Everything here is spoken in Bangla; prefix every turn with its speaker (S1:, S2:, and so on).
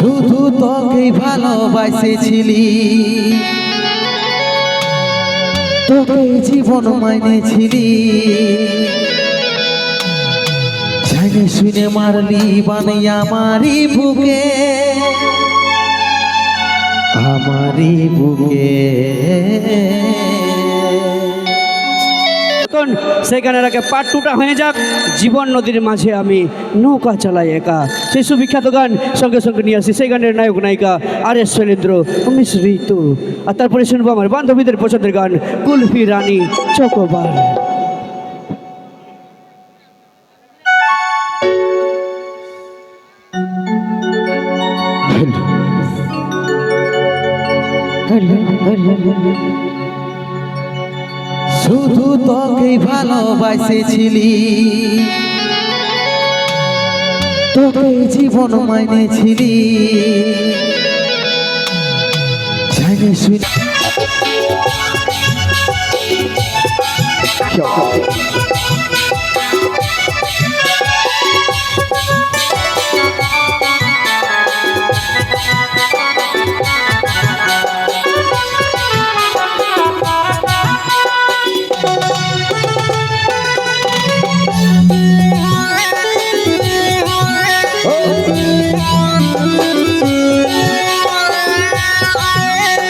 S1: শুধু তোকেই ভালোবাসেছিলি, তোকেই জীবন মাইনেছিলি, জানে শুনে মারলি বানে আমারই বুকে, আমারই বুকে।
S2: সেই গানের আগে পার্ট টুটা হয়ে যাক, জীবন নদীর মাঝে আমি নৌকা চালাই একা। সেই সুবিখ্যাত গান সঙ্গে সঙ্গে নিয়ে আসি সেই গানের নায়ক নায়িকা আর এস শৈলেন্দ্র, মিস ঋতু। আর তারপরে শুনবো আমার বান্ধবীদের পছন্দের গান কুলফি রানী চকোবার।
S1: শুধু তোকেই ভালোবাসেছিলি, তোকেই জীবন মাইনেছিলি, জানে শুনে